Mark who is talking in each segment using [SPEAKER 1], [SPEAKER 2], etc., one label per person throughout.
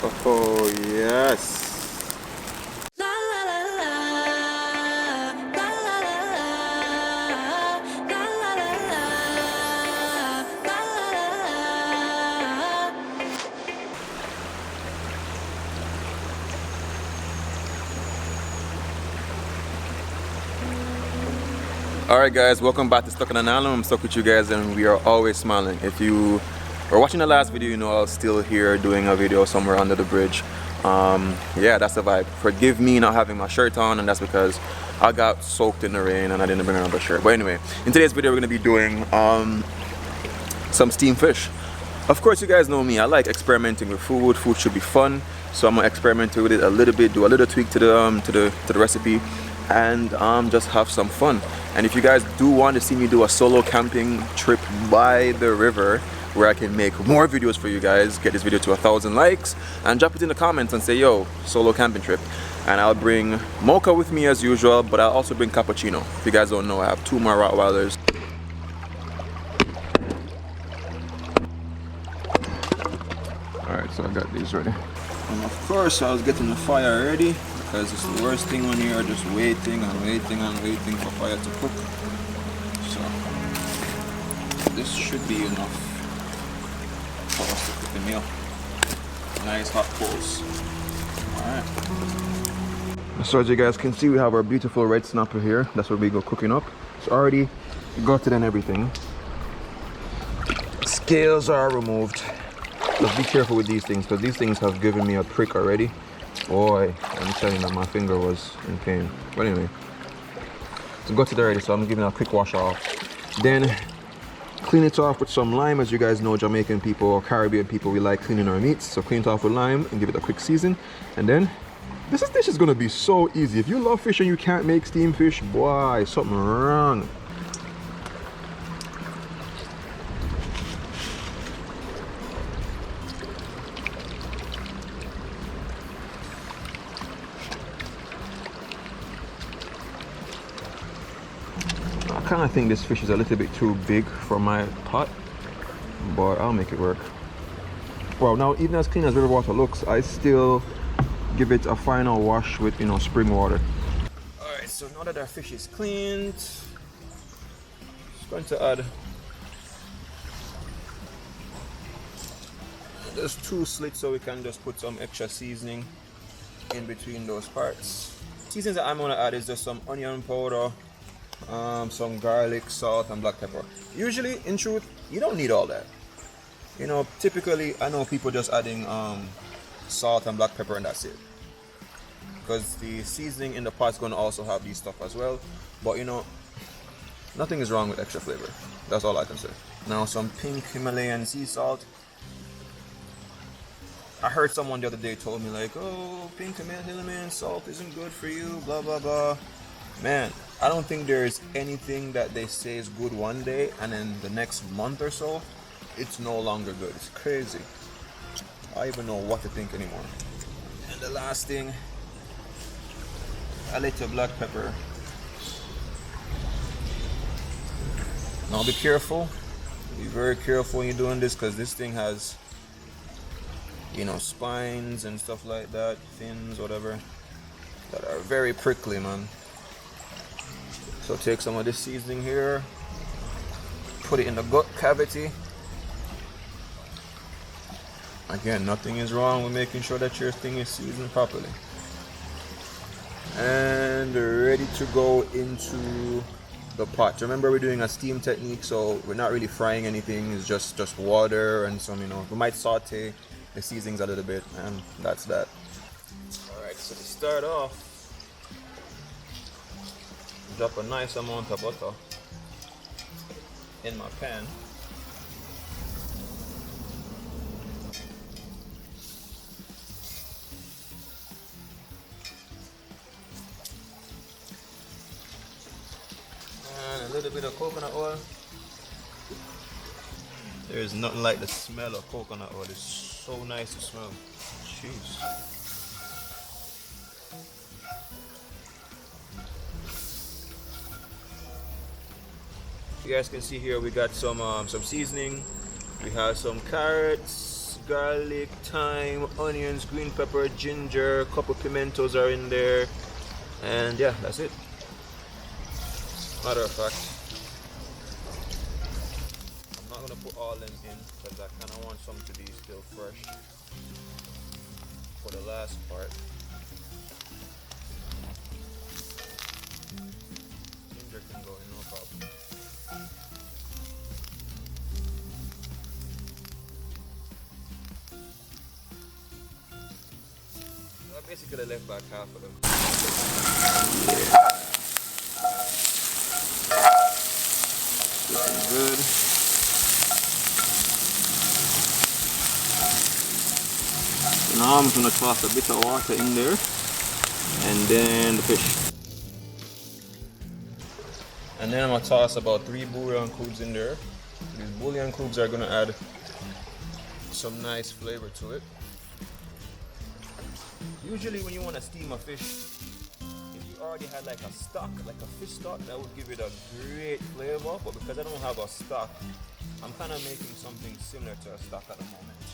[SPEAKER 1] Oh, yes. Alright guys, welcome back to Stuck on an Island. I'm stuck with you guys and we are always smiling. If you were watching the last video, you know I was still here doing a video somewhere under the bridge. Yeah, that's the vibe. Forgive me not having my shirt on, and that's because I got soaked in the rain and I didn't bring another shirt. But anyway, in today's video we're going to be doing some steamed fish. Of course, you guys know me, I like experimenting with food. Food should be fun, so I'm going to experiment with it a little bit, do a little tweak to the recipe, and just have some fun. And if you guys do want to see me do a solo camping trip by the river where I can make more videos for you guys, get this video to 1,000 likes and drop it in the comments and say, yo, solo camping trip. And I'll bring mocha with me as usual, but I'll also bring cappuccino. If you guys don't know, I have 2 more Rottweilers. Alright, so I got these ready. And of course I was getting the fire ready, because it's the worst thing when you're just waiting and waiting and waiting for fire to cook. So this should be enough for us to cook the meal. Nice hot coals. Alright. So as you guys can see, we have our beautiful red snapper here. That's what we go cooking up. It's already gutted and everything. Scales are removed. Just be careful with these things, because these things have given me a prick already. Boy, I'm telling you, my finger was in pain. But anyway, it's gutted already, so I'm giving it a quick wash off. Then clean it off with some lime. As you guys know, Jamaican people or Caribbean people, we like cleaning our meats. So clean it off with lime and give it a quick season. And then this dish is gonna be so easy. If you love fish and you can't make steamed fish, boy, something wrong. I kind of think this fish is a little bit too big for my pot, but I'll make it work. Well, now even as clean as river water looks, I still give it a final wash with, you know, spring water. Alright, so now that our fish is cleaned, just going to add just 2 slits so we can just put some extra seasoning in between those parts. Seasonings that I'm going to add is just some onion powder, some garlic, salt and black pepper. Usually, in truth, you don't need all that. You know, typically I know people just adding salt and black pepper and that's it, because the seasoning in the pot is going to also have these stuff as well. But you know, nothing is wrong with extra flavor. That's all I can say. Now some pink Himalayan sea salt. I heard someone the other day told me like, oh, pink Himalayan salt isn't good for you, blah blah blah. Man, I don't think there is anything that they say is good one day and then the next month or so it's no longer good. It's crazy. I don't even know what to think anymore. And the last thing, a little black pepper. Now be careful. Be very careful when you're doing this, because this thing has, you know, spines and stuff like that, fins, whatever, that are very prickly, man. So take some of this seasoning here, put it in the gut cavity. Again, nothing is wrong with making sure that your thing is seasoned properly. And ready to go into the pot. Remember, we're doing a steam technique, so we're not really frying anything. It's just water and some, you know, we might saute the seasonings a little bit, and that's that. Alright, so to start off, drop a nice amount of butter in my pan. And a little bit of coconut oil. There is nothing like the smell of coconut oil. It's so nice to smell. Jeez. You guys can see here we got some seasoning. We have some carrots, garlic, thyme, onions, green pepper, ginger, a couple pimentos are in there, and yeah, that's it. Matter of fact, I'm not gonna put all them in because I kind of want some to be still fresh for the last part. Ginger can go in, no problem. I basically left back half of them. Yeah. Looking good. So now I'm going to toss a bit of water in there and then the fish. And then I'm going to toss about 3 bouillon cubes in there. These bouillon cubes are going to add some nice flavor to it. Usually when you want to steam a fish, if you already had like a stock, like a fish stock, that would give it a great flavor. But because I don't have a stock, I'm kind of making something similar to a stock at the moment.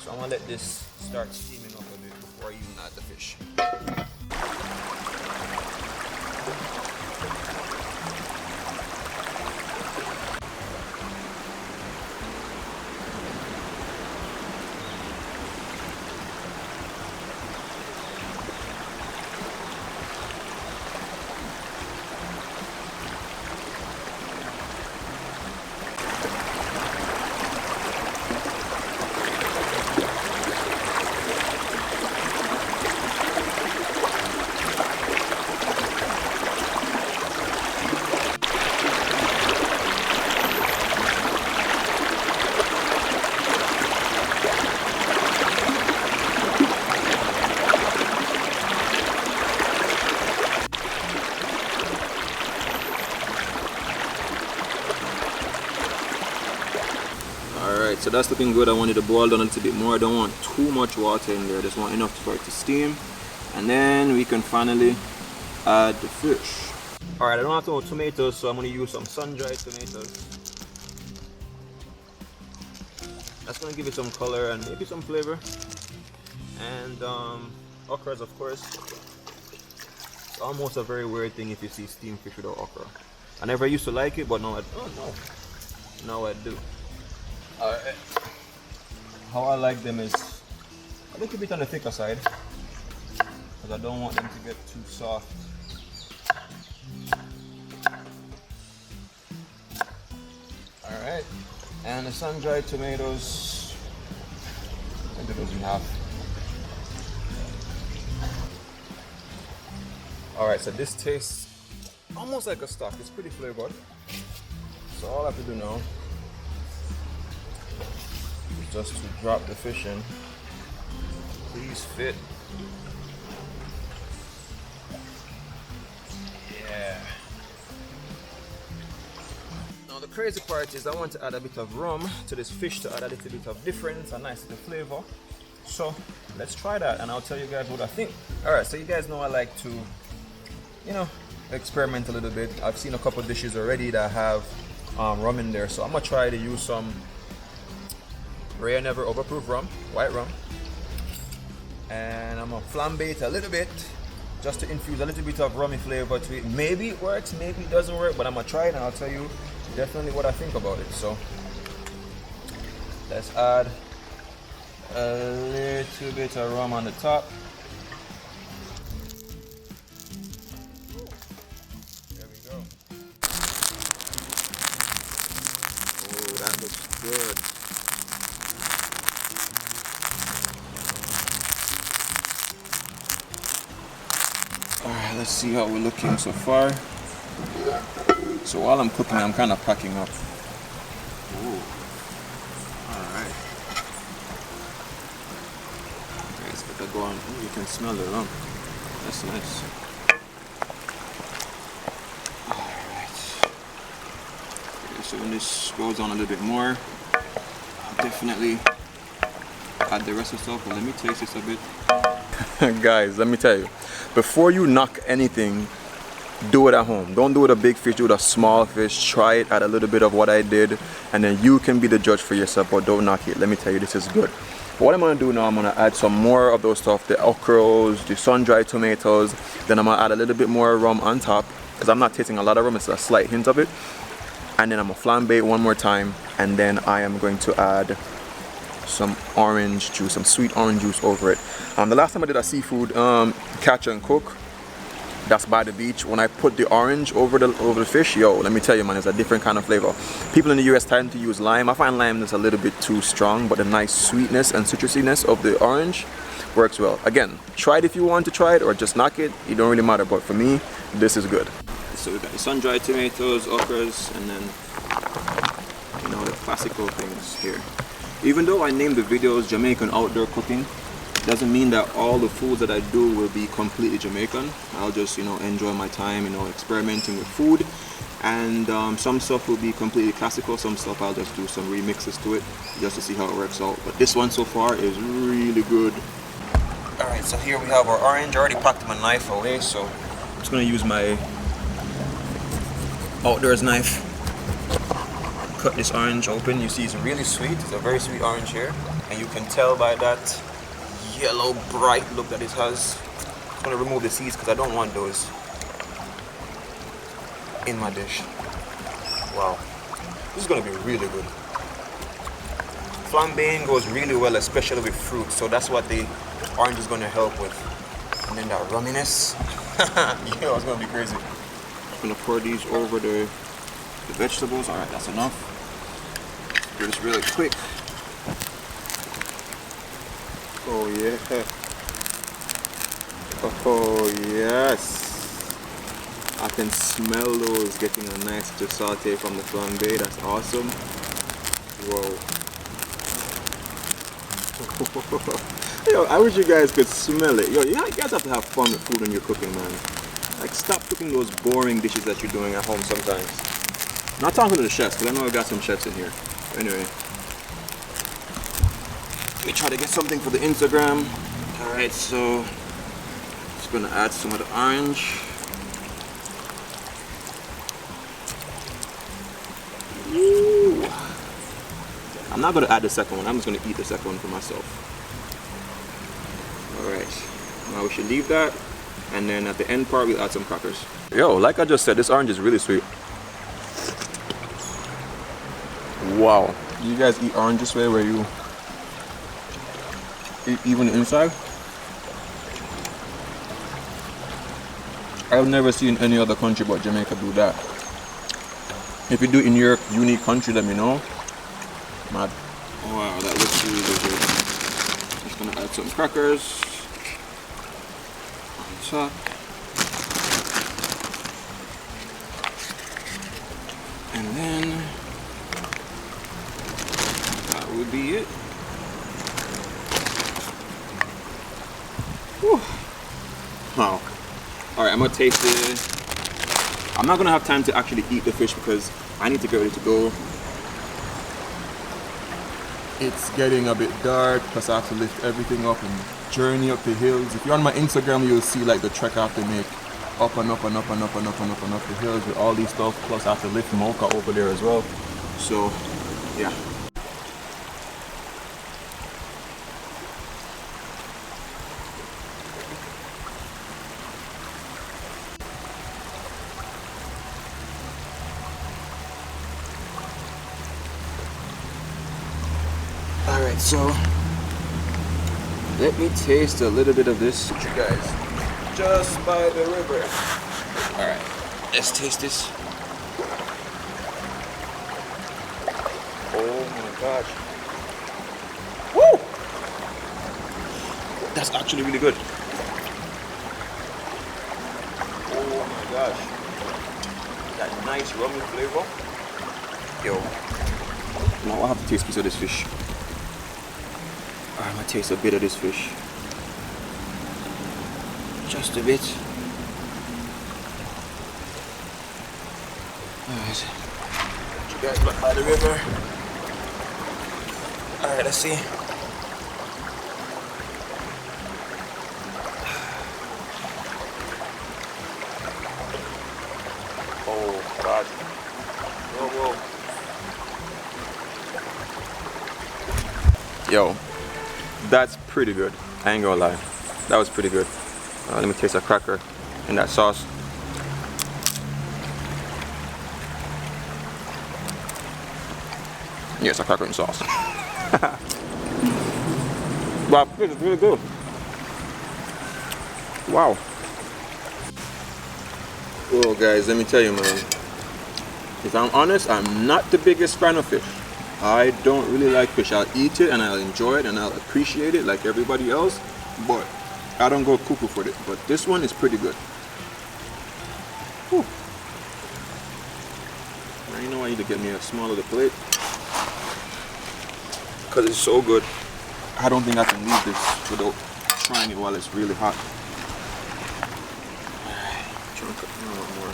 [SPEAKER 1] So I'm going to let this start steaming up a bit before I even add the fish. So that's looking good. I wanted to boil down a little bit more. I don't want too much water in there. I just want enough for it to steam. And then we can finally add the fish. Alright, I don't have no tomatoes, so I'm going to use some sun-dried tomatoes. That's going to give it some color and maybe some flavor. And okras, of course. It's almost a very weird thing if you see steamed fish without okra. I never used to like it, but now now I do. Alright, how I like them is a little bit on the thicker side because I don't want them to get too soft. Alright, and the sun-dried tomatoes, I think those in half. Alright, so this tastes almost like a stock. It's pretty flavored. So all I have to do now just to drop the fish in. Please fit. Yeah. Now the crazy part is I want to add a bit of rum to this fish to add a little bit of difference, a nice little flavor. So let's try that and I'll tell you guys what I think. Alright, so you guys know I like to, you know, experiment a little bit. I've seen a couple dishes already that have rum in there, so I'm gonna try to use some Rare Never Overproof rum, white rum, and I'm gonna flambe it a little bit just to infuse a little bit of rummy flavor to it. Maybe it works, maybe it doesn't work, but I'm gonna try it and I'll tell you definitely what I think about it. So let's add a little bit of rum on the top. There we go. Oh, that looks good. Alright, let's see how we're looking so far. So while I'm cooking, I'm kind of packing up. Ooh. Alright. Okay, it's better go on. Ooh, you can smell the rum. That's nice. Alright. Okay, so when this goes on a little bit more, I'll definitely add the rest of stuff. But let me taste this a bit. Guys, let me tell you, before you knock anything do it at home. Don't do it with a big fish, do it with a small fish. Try it, add a little bit of what I did, and then you can be the judge for yourself, but don't knock it. Let me tell you, this is good. What I'm gonna do now, I'm gonna add some more of those stuff, the okras, the sun-dried tomatoes. Then I'm gonna add a little bit more rum on top, because I'm not tasting a lot of rum, it's a slight hint of it. And then I'm gonna flambe it one more time, and then I am going to add some orange juice, some sweet orange juice over it. The last time I did a seafood catch and cook, that's by the beach, when I put the orange over the fish, yo, let me tell you, man, it's a different kind of flavor. People in the US tend to use lime. I find lime is a little bit too strong, but the nice sweetness and citrusiness of the orange works well. Again, try it if you want to try it, or just knock it. It don't really matter, but for me, this is good. So we've got the sun-dried tomatoes, okras, and then, you know, the classical things here. Even though I named the videos Jamaican outdoor cooking, doesn't mean that all the foods that I do will be completely Jamaican. I'll just, you know, enjoy my time, you know, experimenting with food. And some stuff will be completely classical, some stuff I'll just do some remixes to it, just to see how it works out. But this one so far is really good. Alright, so here we have our orange. I already packed my knife away, so I'm just gonna use my outdoors knife. Cut this orange open. You see it's really sweet. It's a very sweet orange here, and you can tell by that yellow bright look that it has. I'm gonna remove the seeds because I don't want those in my dish. Wow, this is gonna be really good. Flambéing goes really well, especially with fruit, so that's what the orange is gonna help with. And then that rumminess, yo, it's gonna be crazy. I'm gonna pour these over the vegetables. All right, that's enough. Do this really quick. Oh yeah. Oh yes. I can smell those getting a nice saute from the flambe. That's awesome. Whoa. Yo, I wish you guys could smell it. Yo, you guys have to have fun with food when you're cooking, man. Like, stop cooking those boring dishes that you're doing at home sometimes. Not talking to the chefs, because I know I've got some chefs in here. Anyway. Let me try to get something for the Instagram. Alright, so just gonna add some of the orange. Ooh. I'm not gonna add the second one, I'm just gonna eat the second one for myself. Alright, now we should leave that, and then at the end part we'll add some crackers. Yo, like I just said, this orange is really sweet. Wow. Do you guys eat orange this way, where you eat even the inside? I've never seen any other country but Jamaica do that. If you do it in your unique country, let me know. Mad. Wow, that looks really good. Just gonna add some crackers on top. And then that would be it. Whew. Wow. Alright, I'm gonna taste it. I'm not gonna have time to actually eat the fish because I need to get ready to go. It's getting a bit dark because I have to lift everything up and journey up the hills. If you're on my Instagram, you'll see like the trek I have to make up and up and up and up and up and up and up the hills with all these stuff. Plus I have to lift mocha over there as well. So yeah. Alright, so let me taste a little bit of this, you guys, just by the river. Alright, let's taste this. Oh my gosh. Woo! That's actually really good. Oh my gosh. That nice rummy flavor. Yo. Now I have to taste a piece of this fish. I'm gonna taste a bit of this fish. Just a bit. Alright. You guys back by the river. Alright, let's see. God. Whoa. Yo, that's pretty good. I ain't gonna lie. That was pretty good. Let me taste a cracker in that sauce. Yes, a cracker in sauce. Wow, this is really good. Wow. Oh guys, let me tell you, man. If I'm honest, I'm not the biggest fan of fish. I don't really like fish. I'll eat it and I'll enjoy it and I'll appreciate it like everybody else, but I don't go cuckoo for it. But this one is pretty good. Whew. Now you know I need to get me a smaller plate because it's so good. I don't think I can leave this without trying it while it's really hot. Try and cook a little more.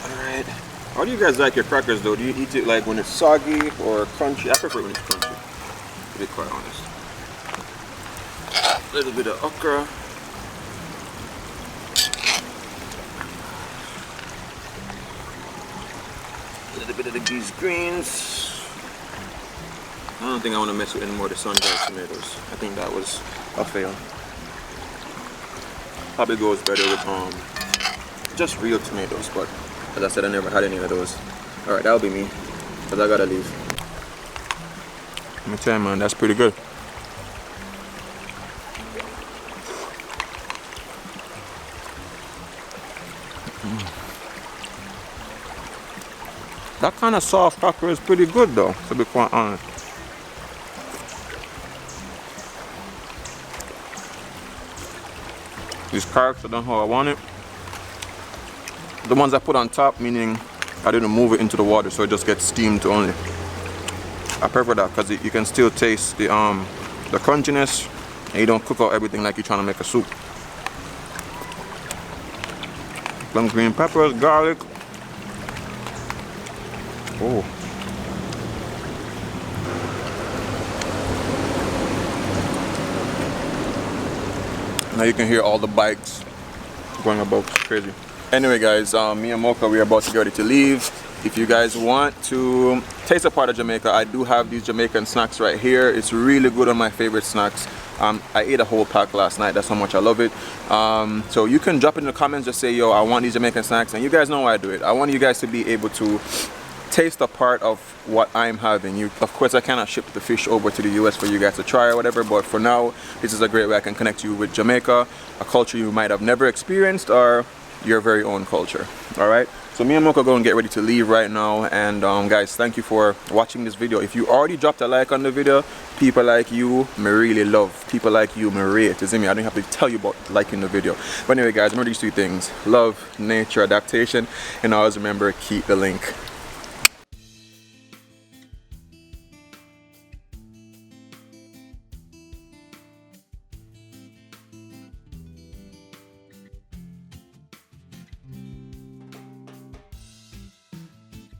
[SPEAKER 1] Alright. How do you guys like your crackers though? Do you eat it like when it's soggy or crunchy? I prefer it when it's crunchy, to be quite honest. A little bit of okra. A little bit of these greens. I don't think I want to mess with any more of the sun-dried tomatoes. I think that was a fail. Probably goes better with just real tomatoes, but as I said, I never had any of those. Alright, that'll be me, because I gotta leave. Let me tell you, man, that's pretty good. That kind of soft cracker is pretty good though, to be quite honest. These carrots, I don't know how I want it. The ones I put on top, meaning I didn't move it into the water, so it just gets steamed only. I prefer that because you can still taste the crunchiness, and you don't cook out everything like you're trying to make a soup. Some green peppers, garlic. Oh. Now you can hear all the bikes going about. It's crazy. Anyway guys, me and Mocha, we are about to get ready to leave. If you guys want to taste a part of Jamaica, I do have these Jamaican snacks right here. It's really good, on my favorite snacks. I ate a whole pack last night, that's how much I love it. So you can drop in the comments, just say, yo, I want these Jamaican snacks, and you guys know why I do it. I want you guys to be able to taste a part of what I'm having. Of course, I cannot ship the fish over to the US for you guys to try or whatever, but for now, this is a great way I can connect you with Jamaica, a culture you might have never experienced, or your very own culture. All right, so me and Mocha are going to get ready to leave right now, and guys, thank you for watching this video. If you already dropped a like on the video, people like you, me really love. People like you, me rate. You see me? I don't have to tell you about liking the video. But anyway guys, remember these 3 things: love, nature, adaptation, and always remember, keep the link.